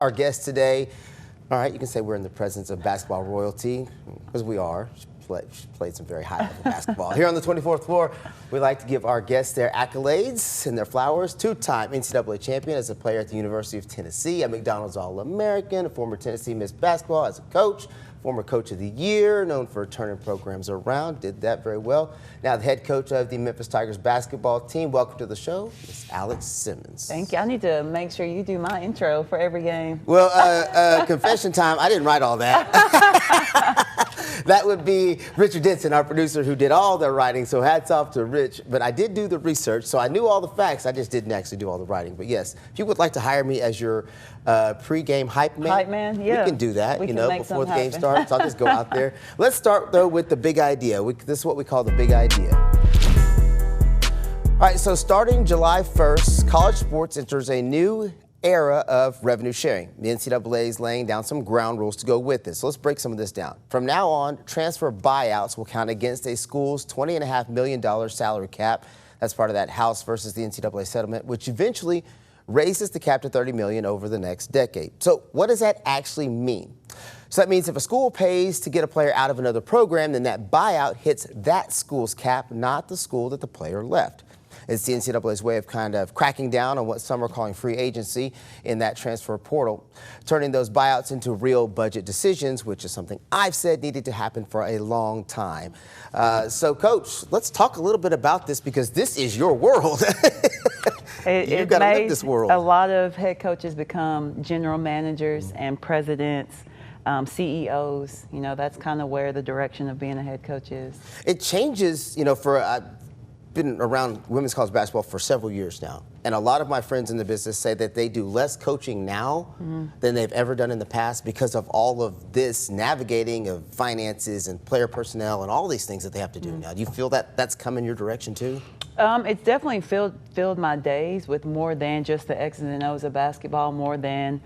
Our guest today, all right, you can say we're in the presence of basketball royalty, because we are. She played some very high-level basketball. Here on the 24th floor, we like to give our guests their accolades and their flowers. Two-time NCAA champion as a player at the University of Tennessee, a McDonald's All-American, a former Tennessee Miss Basketball as a coach, former Coach of the Year, known for turning programs around, did that very well. Now the head coach of the Memphis Tigers basketball team. Welcome to the show, Ms. Alex Simmons. Thank you. I need to make sure you do my intro for every game. Well, confession time, I didn't write all that. That would be Richard Denson, our producer, who did all the writing, so hats off to Rich. But I did do the research, so I knew all the facts. I just didn't actually do all the writing. But yes, if you would like to hire me as your pre-game hype man, yeah. we can do that, we you can know, make before the game happen. starts. I'll just go out there. Let's start, though, with the big idea. This is what we call the big idea. All right, so starting July 1st, college sports enters a new era of revenue sharing. The NCAA is laying down some ground rules to go with this. So let's break some of this down. From now on, transfer buyouts will count against a school's $20.5 million salary cap. That's part of that House versus the NCAA settlement, which eventually raises the cap to $30 million over the next decade. So what does that actually mean? So that means if a school pays to get a player out of another program, then that buyout hits that school's cap, not the school that the player left. It's the NCAA's way of kind of cracking down on what some are calling free agency in that transfer portal, turning those buyouts into real budget decisions, which is something I've said needed to happen for a long time. So, Coach, let's talk a little bit about this because this is your world. You've got to live this world. A lot of head coaches become general managers and presidents. CEOs, you know, that's kind of where the direction of being a head coach is. It changes, you know, I've been around women's college basketball for several years now, and a lot of my friends in the business say that they do less coaching now than they've ever done in the past because of all of this navigating of finances and player personnel and all these things that they have to do now. Do you feel that that's coming your direction too? It's definitely filled my days with more than just the X's and O's of basketball, more than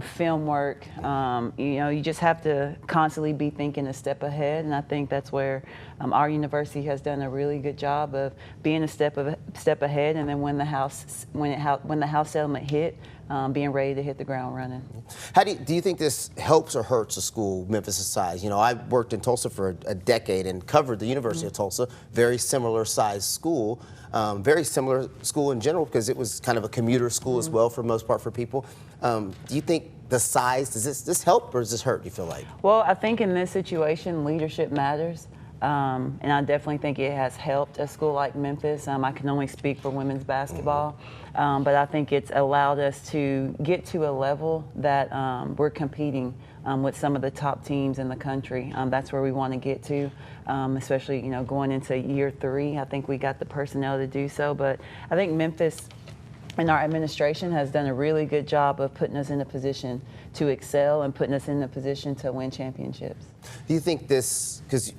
film work. You know, you just have to constantly be thinking a step ahead, and I think that's where our university has done a really good job of being a step ahead, and then when the House settlement hit, being ready to hit the ground running. How do you think this helps or hurts a school Memphis' size? You know, I worked in Tulsa for a decade and covered the University of Tulsa, very similar size school, very similar school in general because it was kind of a commuter school as well for the most part for people. Do you think the size, does this help or does this hurt, do you feel like? Well, I think in this situation, leadership matters. And I definitely think it has helped a school like Memphis. I can only speak for women's basketball, but I think it's allowed us to get to a level that we're competing with some of the top teams in the country. That's where we want to get to, especially, you know, going into year 3. I think we got the personnel to do so, but I think Memphis and our administration has done a really good job of putting us in a position to excel and putting us in a position to win championships. Do you think this, because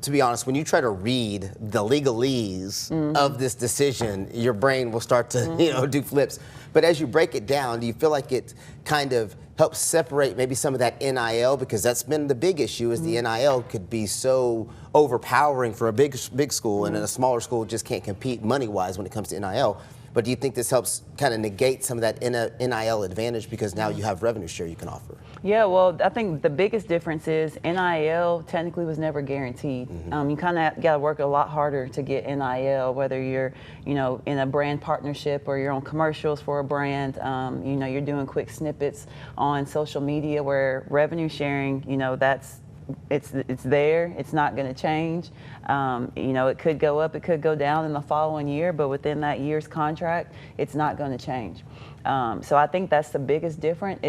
to be honest, when you try to read the legalese of this decision, your brain will start to, you know, do flips. But as you break it down, do you feel like it kind of helps separate maybe some of that NIL? Because that's been the big issue is the NIL could be so overpowering for a big school, and then a smaller school just can't compete money-wise when it comes to NIL. But do you think this helps kind of negate some of that NIL advantage because now you have revenue share you can offer? Yeah, well, I think the biggest difference is NIL technically was never guaranteed. You kind of got to work a lot harder to get NIL, whether you're, you know, in a brand partnership or you're on commercials for a brand. You know, you're doing quick snippets on social media where revenue sharing, you know, it's there. It's not going to change. You know, it could go up, it could go down in the following year, but within that year's contract, it's not going to change. So I think that's the biggest difference.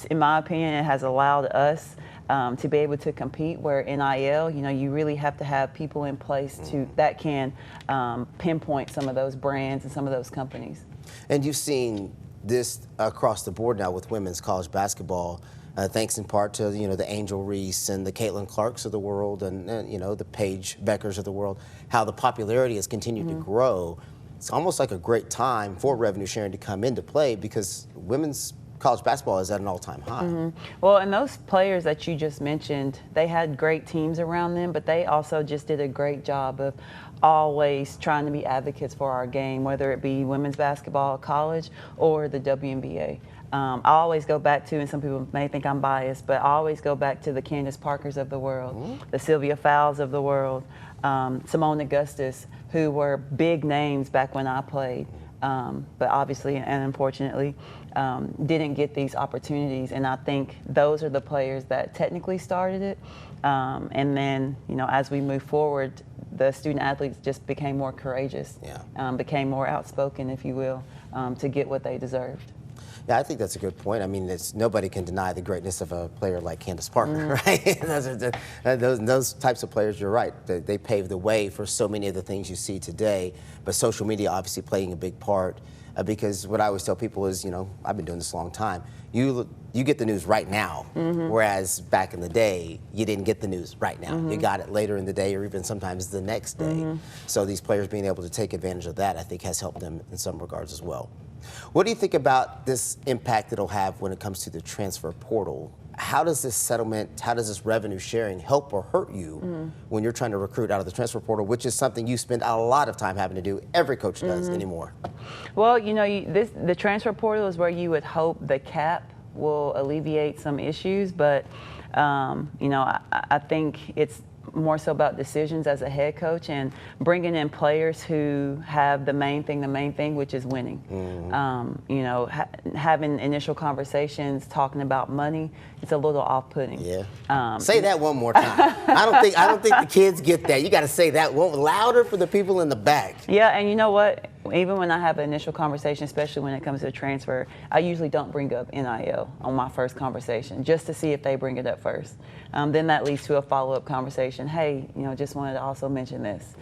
In my opinion, it has allowed us to be able to compete where NIL, you know, you really have to have people in place that can pinpoint some of those brands and some of those companies. And you've seen this across the board now with women's college basketball. Thanks in part to, you know, the Angel Reese and the Caitlin Clarks of the world and you know, the Paige Beckers of the world, how the popularity has continued to grow. It's almost like a great time for revenue sharing to come into play because women's college basketball is at an all-time high. Well, and those players that you just mentioned, they had great teams around them, but they also just did a great job of always trying to be advocates for our game, whether it be women's basketball, college, or the WNBA. I always go back to, and some people may think I'm biased, but I always go back to the Candace Parkers of the world, the Sylvia Fowles of the world, Simone Augustus, who were big names back when I played, but obviously and unfortunately didn't get these opportunities. And I think those are the players that technically started it. And then, as we move forward, the student athletes just became more courageous, became more outspoken, if you will, to get what they deserved. Yeah, I think that's a good point. I mean, nobody can deny the greatness of a player like Candace Parker, right? those types of players, you're right. They paved the way for so many of the things you see today. But social media obviously playing a big part, because what I always tell people is, I've been doing this a long time. You get the news right now, whereas back in the day, you didn't get the news right now. You got it later in the day, or even sometimes the next day. So these players being able to take advantage of that, I think, has helped them in some regards as well. What do you think about this impact it'll have when it comes to the transfer portal? How does this settlement, how does this revenue sharing help or hurt you when you're trying to recruit out of the transfer portal, which is something you spend a lot of time having to do, every coach does anymore? Well, the transfer portal is where you would hope the cap will alleviate some issues, but I think it's more so about decisions as a head coach and bringing in players who have the main thing, which is winning. Having initial conversations, talking about money, it's a little off-putting. Yeah. Say that one more time. I don't think the kids get that. You got to say that one louder for the people in the back. Yeah, and you know what? Even when I have an initial conversation, especially when it comes to a transfer, I usually don't bring up NIL on my first conversation, just to see if they bring it up first. Then that leads to a follow-up conversation. Hey, just wanted to also mention this.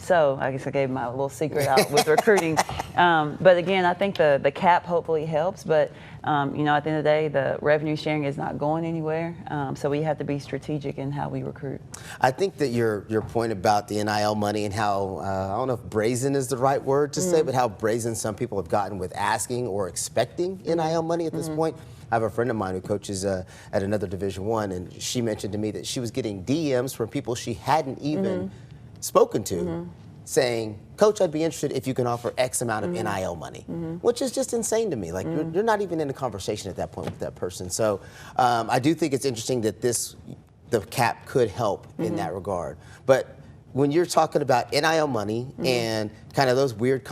So I guess I gave my little secret out with recruiting. But again, I think the cap hopefully helps. But at the end of the day, the revenue sharing is not going anywhere. So we have to be strategic in how we recruit. I think that your point about the NIL money and how, I don't know if brazen is the right word to say, but how brazen some people have gotten with asking or expecting NIL money at this point. I have a friend of mine who coaches at another Division I, and she mentioned to me that she was getting DMs from people she hadn't even spoken to, saying, "Coach, I'd be interested if you can offer X amount of NIL money," which is just insane to me. Like, you're not even in a conversation at that point with that person. So I do think it's interesting that the cap could help in that regard. But when you're talking about NIL money and kind of those weird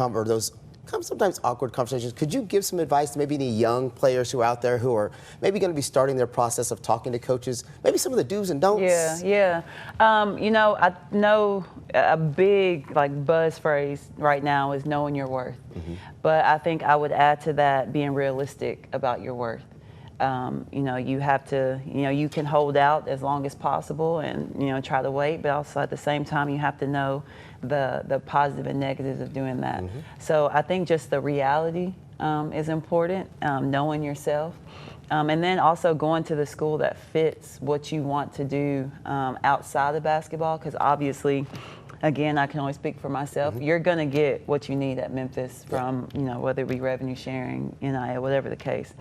sometimes awkward conversations, could you give some advice to maybe any young players who are out there who are maybe going to be starting their process of talking to coaches, maybe some of the do's and don'ts? Yeah. I know a big buzz phrase right now is knowing your worth. But I think I would add to that being realistic about your worth. You have to, you can hold out as long as possible and, try to wait, but also at the same time, you have to know the positive and negatives of doing that. So I think just the reality is important, knowing yourself. And then also going to the school that fits what you want to do outside of basketball, because obviously, again, I can only speak for myself. You're going to get what you need at Memphis from, whether it be revenue sharing, NIL, whatever the case.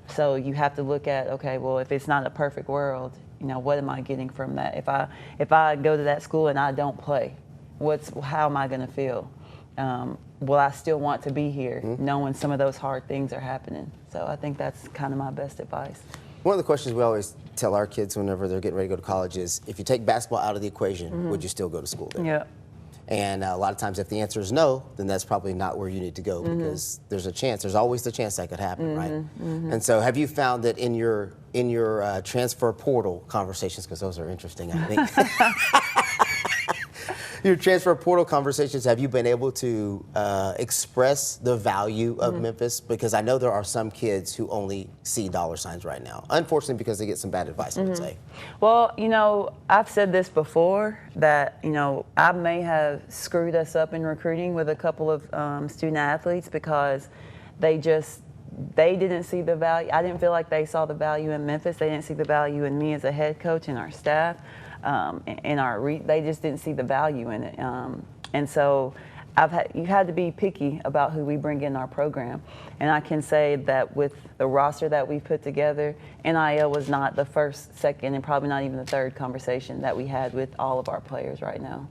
So you have to look at, okay, well, if it's not a perfect world, what am I getting from that? If I go to that school and I don't play, how am I going to feel? Will I still want to be here, knowing some of those hard things are happening? So I think that's kind of my best advice. One of the questions we always tell our kids whenever they're getting ready to go to college is, if you take basketball out of the equation, would you still go to school there? Yeah. And a lot of times if the answer is no, then that's probably not where you need to go, because there's always the chance that could happen, right? And so have you found that in your transfer portal conversations, because those are interesting, I think, your transfer portal conversations, have you been able to express the value of Memphis? Because I know there are some kids who only see dollar signs right now, unfortunately, because they get some bad advice, I would say. Well, I've said this before, that, I may have screwed us up in recruiting with a couple of student athletes, because they didn't see the value. I didn't feel like they saw the value in Memphis. They didn't see the value in me as a head coach and our staff. They just didn't see the value in it. And so you had to be picky about who we bring in our program. And I can say that with the roster that we've put together, NIL was not the first, second, and probably not even the third conversation that we had with all of our players right now.